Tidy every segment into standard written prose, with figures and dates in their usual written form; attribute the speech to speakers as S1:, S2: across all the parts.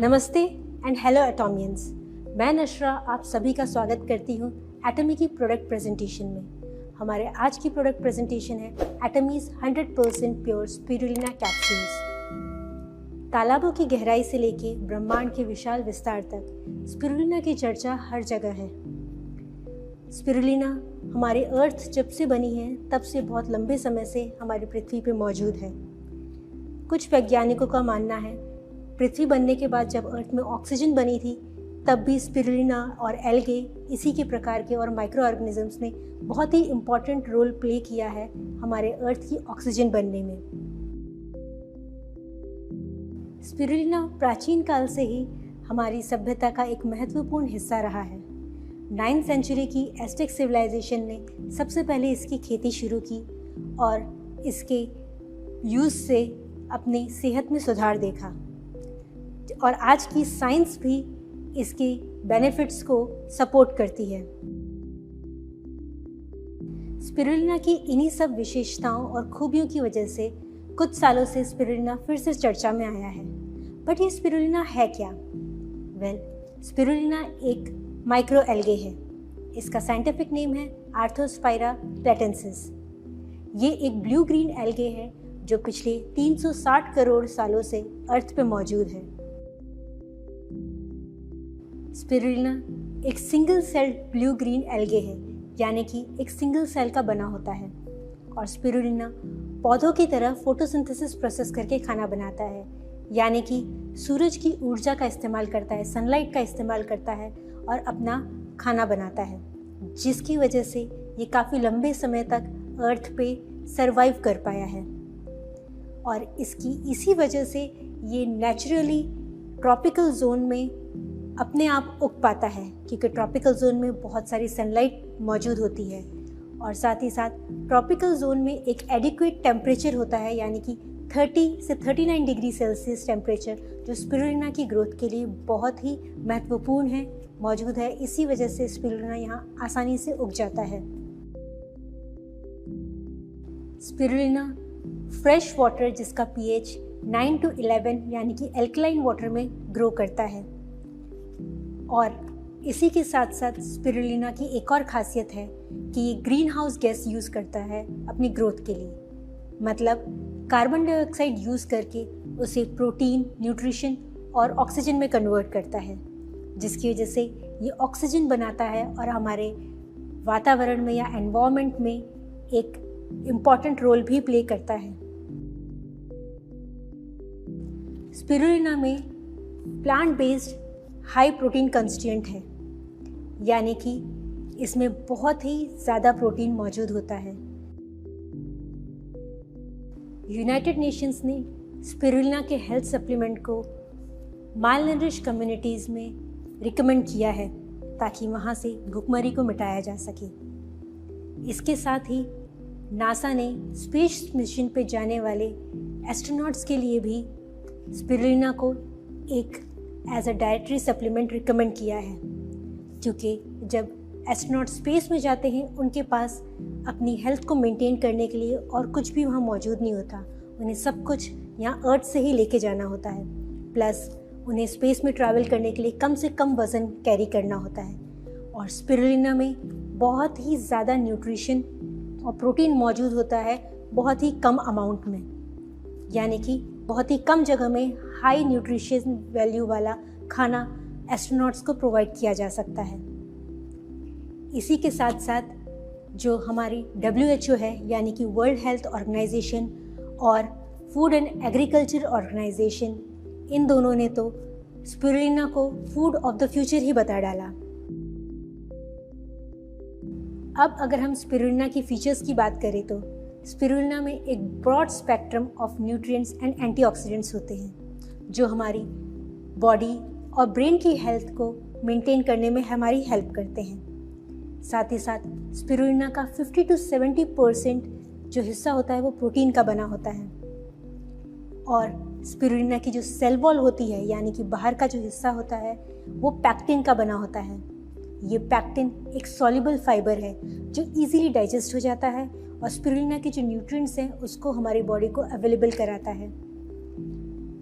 S1: नमस्ते and hello एटॉमियंस। मैं नशरा आप सभी का स्वागत करती हूँ एटमी की प्रोडक्ट प्रेजेंटेशन में। हमारे आज की प्रोडक्ट प्रेजेंटेशन है एटमीज 100% प्योर स्पिरुलिना कैप्सूल्स। तालाबों की गहराई से लेके ब्रह्मांड के विशाल विस्तार तक स्पिरुलिना की चर्चा हर जगह है। स्पिरुलिना हमारे अर्थ जब से बनी है तब से बहुत लंबे समय से हमारी पृथ्वी पे मौजूद है। कुछ वैज्ञानिकों का मानना है पृथ्वी बनने के बाद जब अर्थ में ऑक्सीजन बनी थी तब भी स्पिरुलिना और एल्गे इसी के प्रकार के और माइक्रो ऑर्गेनिजम्स ने बहुत ही इम्पॉर्टेंट रोल प्ले किया है हमारे अर्थ की ऑक्सीजन बनने में। स्पिरुलिना प्राचीन काल से ही हमारी सभ्यता का एक महत्वपूर्ण हिस्सा रहा है। 9th सेंचुरी की एस्टेक सिविलाइजेशन ने सबसे पहले इसकी खेती शुरू की और इसके यूज़ से अपनी सेहत में सुधार देखा और आज की साइंस भी इसके बेनिफिट्स को सपोर्ट करती है। स्पिरुलिना की इन्हीं सब विशेषताओं और खूबियों की वजह से कुछ सालों से स्पिरुलिना फिर से चर्चा में आया है। बट ये स्पिरुलिना है क्या? स्पिरुलिना एक माइक्रो एल्गे है। इसका साइंटिफिक नेम है आर्थोस्पाइरा प्लेटेंसिस। ये एक ब्लू ग्रीन एल्गे है जो पिछले 360 करोड़ सालों से अर्थ पे मौजूद है। स्पिरुलिना एक single cell blue green algae है, यानी कि एक सिंगल सेल का बना होता है। और स्पिरुलिना पौधों की तरह फोटोसिंथेसिस प्रोसेस करके खाना बनाता है, यानी कि सूरज की ऊर्जा का इस्तेमाल करता है, सनलाइट का इस्तेमाल करता है और अपना खाना बनाता है, जिसकी वजह से ये काफ़ी लंबे समय तक अर्थ पे सरवाइव कर पाया है। और इसकी इसी वजह से ये नेचुरली ट्रॉपिकल जोन में अपने आप उग पाता है, क्योंकि ट्रॉपिकल जोन में बहुत सारी सनलाइट मौजूद होती है और साथ ही साथ ट्रॉपिकल जोन में एक एडिक्वेट टेम्परेचर होता है, यानी कि 30 से 39 डिग्री सेल्सियस टेम्परेचर, जो स्पिरुलिना की ग्रोथ के लिए बहुत ही महत्वपूर्ण है, मौजूद है। इसी वजह से स्पिरुलिना यहाँ आसानी से उग जाता है। स्पिरुलिना फ्रेश वाटर जिसका पीएच 9 to 11 यानी कि एल्कलाइन वाटर में ग्रो करता है। और इसी के साथ साथ स्पिरुलिना की एक और खासियत है कि ये ग्रीन हाउस गैस यूज़ करता है अपनी ग्रोथ के लिए, मतलब कार्बन डाइऑक्साइड यूज़ करके उसे प्रोटीन, न्यूट्रिशन और ऑक्सीजन में कन्वर्ट करता है, जिसकी वजह से ये ऑक्सीजन बनाता है और हमारे वातावरण में या एनवायरनमेंट में एक इम्पॉर्टेंट रोल भी प्ले करता है। स्पिरुलिना में plant based high protein constituent है, यानी कि इसमें बहुत ही ज़्यादा प्रोटीन मौजूद होता है। यूनाइटेड नेशंस ने स्पिरुलिना के हेल्थ सप्लीमेंट को मालनरिश कम्युनिटीज़ में रिकमेंड किया है ताकि वहाँ से भुखमरी को मिटाया जा सके। इसके साथ ही नासा ने स्पेस मिशन पे जाने वाले एस्ट्रोनॉट्स के लिए भी स्पिरुलिना को एक as a dietary supplement recommend किया है, क्योंकि जब एस्ट्रोनॉट स्पेस में जाते हैं उनके पास अपनी हेल्थ को मेंटेन करने के लिए और कुछ भी वहाँ मौजूद नहीं होता। उन्हें सब कुछ यहाँ अर्थ से ही लेके जाना होता है, प्लस उन्हें स्पेस में ट्रैवल करने के लिए कम से कम वज़न कैरी करना होता है। और स्पिरुलिना में बहुत ही ज़्यादा न्यूट्रिशन और प्रोटीन मौजूद होता है बहुत ही कम अमाउंट में, यानी कि बहुत ही कम जगह में हाई न्यूट्रिशन वैल्यू वाला खाना एस्ट्रोनॉट्स को प्रोवाइड किया जा सकता है। इसी के साथ साथ जो हमारी WHO है, यानी कि वर्ल्ड हेल्थ ऑर्गेनाइजेशन और फूड एंड एग्रीकल्चर ऑर्गेनाइजेशन, इन दोनों ने तो स्पिरुलिना को फूड ऑफ द फ्यूचर ही बता डाला। अब अगर हम स्पिरुलिना की फीचर्स की बात करें तो स्पिरुलिना में एक broad spectrum of nutrients and antioxidants होते हैं जो हमारी बॉडी और ब्रेन की हेल्थ को मेंटेन करने में हमारी हेल्प करते हैं। साथ ही साथ स्पिरुलिना का 50 to 70% जो हिस्सा होता है वो प्रोटीन का बना होता है। और स्पिरुलिना की जो सेल वॉल होती है, यानी कि बाहर का जो हिस्सा होता है, वो पैक्टिन का बना होता है। ये पैक्टिन एक सॉल्युबल फाइबर है जो इजीली डाइजेस्ट हो जाता है और स्पिरुलिना के जो न्यूट्रिएंट्स हैं उसको हमारी बॉडी को अवेलेबल कराता है।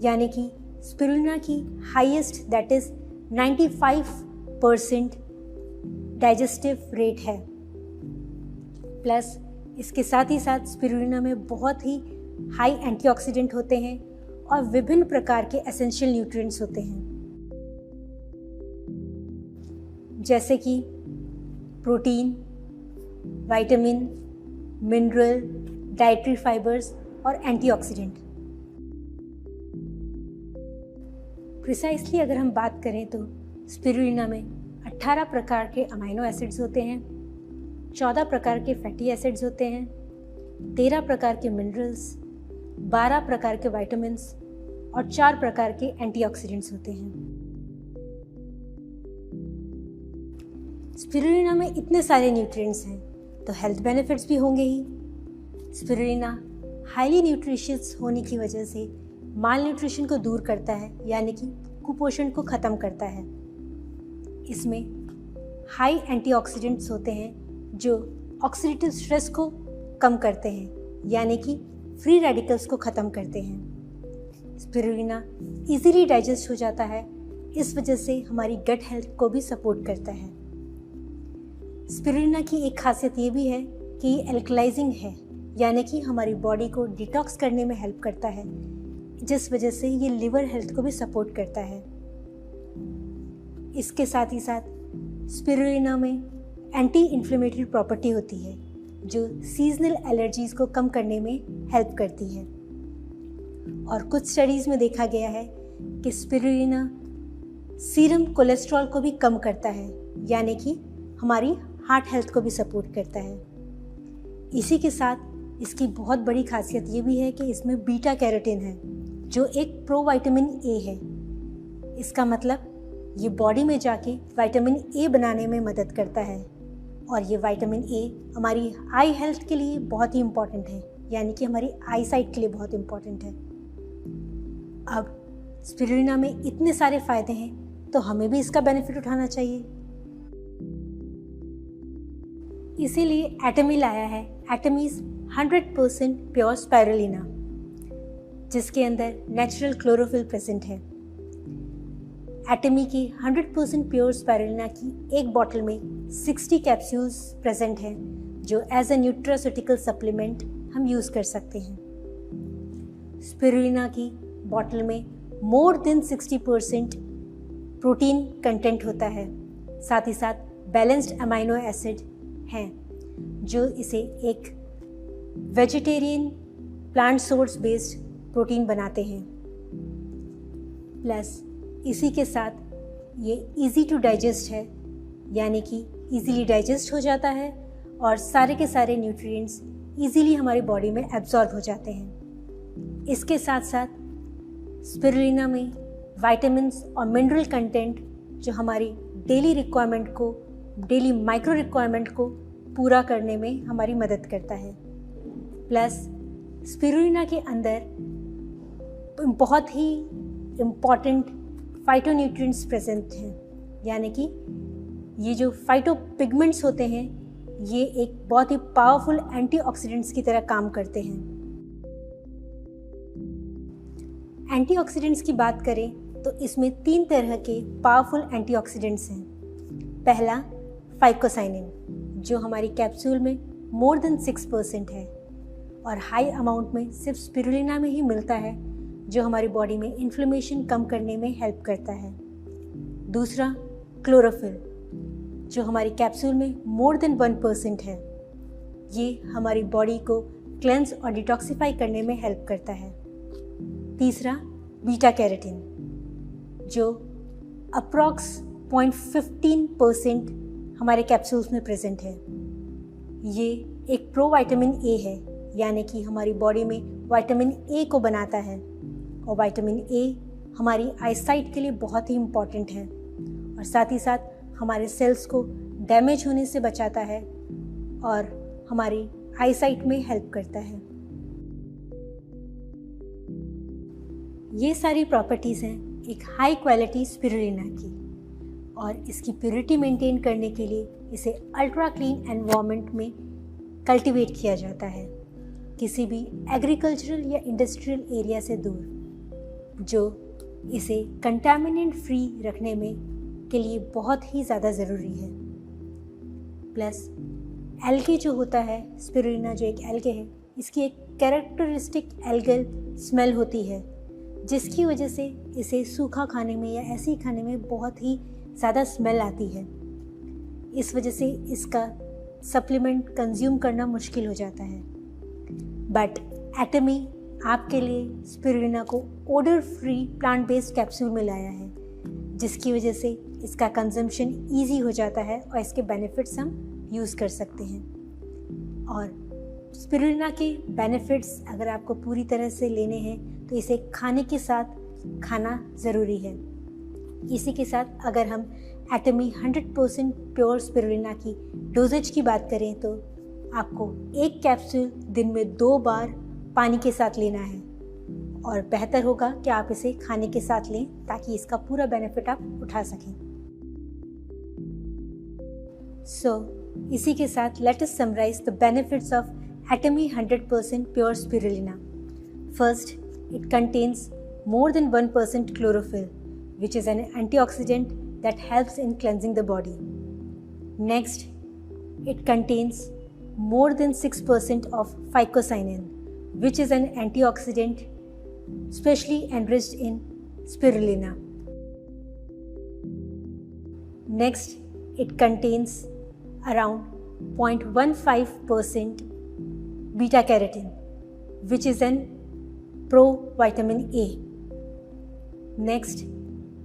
S1: यानी कि स्पिरुलिना की highest that is 95% digestive rate है। प्लस इसके साथ ही साथ स्पिरुलिना में बहुत ही हाई एंटीऑक्सीडेंट होते हैं और विभिन्न प्रकार के एसेंशियल न्यूट्रिएंट्स होते हैं, जैसे कि protein, vitamin, mineral, dietary fibres और एंटीऑक्सीडेंट। प्रिसाइसली अगर हम बात करें तो स्पिरुलिना में 18 प्रकार के अमीनो एसिड्स होते हैं, 14 प्रकार के फैटी एसिड्स होते हैं, 13 प्रकार के मिनरल्स, 12 प्रकार के विटामिन्स और 4 प्रकार के एंटीऑक्सीडेंट्स होते हैं। स्पिरुलिना में इतने सारे न्यूट्रिएंट्स हैं तो हेल्थ बेनिफिट्स भी होंगे ही। स्पिरुलिना हाईली न्यूट्रिशियस होने की वजह से माल न्यूट्रिशन को दूर करता है, यानी कि कुपोषण को ख़त्म करता है। इसमें हाई एंटीऑक्सीडेंट्स होते हैं जो ऑक्सीडेटिव स्ट्रेस को कम करते हैं, यानी कि फ्री रेडिकल्स को ख़त्म करते हैं। स्पिरुलिना इजीली डाइजेस्ट हो जाता है, इस वजह से हमारी गट हेल्थ को भी सपोर्ट करता है। स्पिरुलिना की एक खासियत ये भी है कि ये एल्कलाइजिंग है, यानी कि हमारी बॉडी को डिटॉक्स करने में हेल्प करता है, जिस वजह से ये लिवर हेल्थ को भी सपोर्ट करता है। इसके साथ ही साथ स्पिरुलिना में एंटी इन्फ्लेमेटरी प्रॉपर्टी होती है जो सीजनल एलर्जीज़ को कम करने में हेल्प करती है। और कुछ स्टडीज़ में देखा गया है कि स्पिरुलिना सीरम कोलेस्ट्रॉल को भी कम करता है, यानी कि हमारी हार्ट हेल्थ को भी सपोर्ट करता है। इसी के साथ इसकी बहुत बड़ी खासियत ये भी है कि इसमें बीटा कैरोटीन है जो एक प्रोविटामिन ए है। इसका मतलब ये बॉडी में जाके विटामिन ए बनाने में मदद करता है और ये विटामिन ए हमारी आई हेल्थ के लिए बहुत ही इम्पॉर्टेंट है, यानी कि हमारी आई साइट के लिए बहुत इम्पॉर्टेंट है। अब स्पिरुलिना में इतने सारे फ़ायदे हैं तो हमें भी इसका बेनिफिट उठाना चाहिए। इसीलिए एटमी लाया है एटमीज 100% प्योर स्पिरुलिना, जिसके अंदर नेचुरल क्लोरोफिल प्रेजेंट है। एटमी की 100% प्योर स्पिरुलिना की एक बॉटल में 60 कैप्सूल्स प्रेजेंट हैं जो एज ए न्यूट्रास्यूटिकल सप्लीमेंट हम यूज़ कर सकते हैं। स्पिरुलिना की बॉटल में मोर देन 60% प्रोटीन कंटेंट होता है, साथ ही साथ बैलेंस्ड अमीनो एसिड हैं जो इसे एक vegetarian plant source based protein बनाते हैं। प्लस इसी के साथ ये इजी टू डाइजेस्ट है, यानी कि इजीली डाइजेस्ट हो जाता है और सारे के सारे न्यूट्रिएंट्स इजीली हमारी बॉडी में एब्जॉर्ब हो जाते हैं। इसके साथ साथ स्पिरुलिना में विटामिन्स और मिनरल कंटेंट जो हमारी डेली रिक्वायरमेंट को, डेली माइक्रो रिक्वायरमेंट को पूरा करने में हमारी मदद करता है। प्लस स्पिरुलिना के अंदर बहुत ही इम्पॉर्टेंट फाइटोन्यूट्रिएंट्स प्रेजेंट हैं, यानी कि ये जो फाइटोपिगमेंट्स होते हैं ये एक बहुत ही पावरफुल एंटीऑक्सीडेंट्स की तरह काम करते हैं। एंटीऑक्सीडेंट्स की बात करें तो इसमें 3 तरह के पावरफुल एंटीऑक्सीडेंट्स हैं। पहला फाइकोसाइनिन जो हमारी कैप्सूल में मोर देन 6% है और हाई अमाउंट में सिर्फ स्पिरुलिना में ही मिलता है, जो हमारी बॉडी में इन्फ्लेमेशन कम करने में हेल्प करता है। दूसरा क्लोरोफिल जो हमारी कैप्सूल में मोर देन 1% है, ये हमारी बॉडी को क्लेंस और डिटॉक्सिफाई करने में हेल्प करता है। तीसरा बीटा कैरोटीन जो अप्रॉक्स 0.15% हमारे कैप्सूल्स में प्रेजेंट है। ये एक प्रोविटामिन ए है, यानी कि हमारी बॉडी में विटामिन ए को बनाता है और विटामिन ए हमारी आईसाइट के लिए बहुत ही इम्पॉर्टेंट है और साथ ही साथ हमारे सेल्स को डैमेज होने से बचाता है और हमारी आईसाइट में हेल्प करता है। ये सारी प्रॉपर्टीज़ हैं एक हाई क्वालिटी स्पिरुलिना की और इसकी प्योरिटी मेंटेन करने के लिए इसे अल्ट्रा क्लीन एनवायरनमेंट में कल्टीवेट किया जाता है, किसी भी एग्रीकल्चरल या इंडस्ट्रियल एरिया से दूर, जो इसे कंटामिनेंट फ्री रखने में के लिए बहुत ही ज़्यादा ज़रूरी है। प्लस एल्गे जो होता है, स्पिरुलिना जो एक एल्गे है, इसकी एक कैरेक्टरिस्टिक एल्गल स्मेल होती है, जिसकी वजह से इसे सूखा खाने में या ऐसे ही खाने में बहुत ही ज़्यादा स्मेल आती है। इस वजह से इसका सप्लीमेंट कंज्यूम करना मुश्किल हो जाता है। बट एटमी आपके लिए स्पिरुलिना को odour free plant based capsule में लाया है, जिसकी वजह से इसका कंजम्पशन ईजी हो जाता है और इसके बेनिफिट्स हम यूज़ कर सकते हैं। और स्पिरुलिना के बेनिफिट्स अगर आपको पूरी तरह से लेने हैं तो इसे खाने के साथ खाना ज़रूरी है। इसी के साथ अगर हम एटमी 100% प्योर स्पिरुलिना की डोजेज की बात करें तो आपको एक कैप्सूल दिन में 2 बार पानी के साथ लेना है, और बेहतर होगा कि आप इसे खाने के साथ लें ताकि इसका पूरा बेनिफिट आप उठा सकें। इसी के साथ let us summarize the benefits of Atomy 100% pure spirulina. First, it contains more than 1% chlorophyll, which is an antioxidant that helps in cleansing the body. Next, it contains more than 6% of phycocyanin, which is an antioxidant specially enriched in spirulina. Next, it contains around 0.15% beta carotene, which is an pro-vitamin A. Next,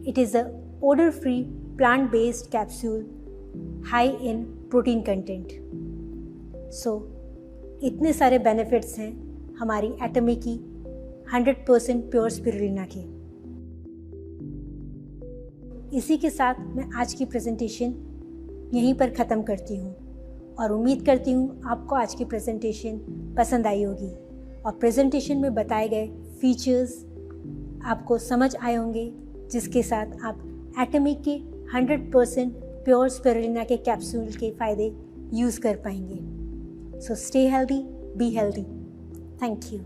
S1: it is a odor-free plant-based capsule high in protein content. इतने सारे benefits हैं हमारी एटमी की 100% pure spirulina के। इसी के साथ मैं आज की प्रेजेंटेशन यहीं पर ख़त्म करती हूँ और उम्मीद करती हूँ आपको आज की प्रेजेंटेशन पसंद आई होगी और प्रेजेंटेशन में बताए गए फीचर्स आपको समझ आए होंगे, जिसके साथ आप एटमी के 100% प्योर स्पिरुलिना के कैप्सूल के फ़ायदे यूज़ कर पाएंगे। So stay healthy, be healthy. Thank you.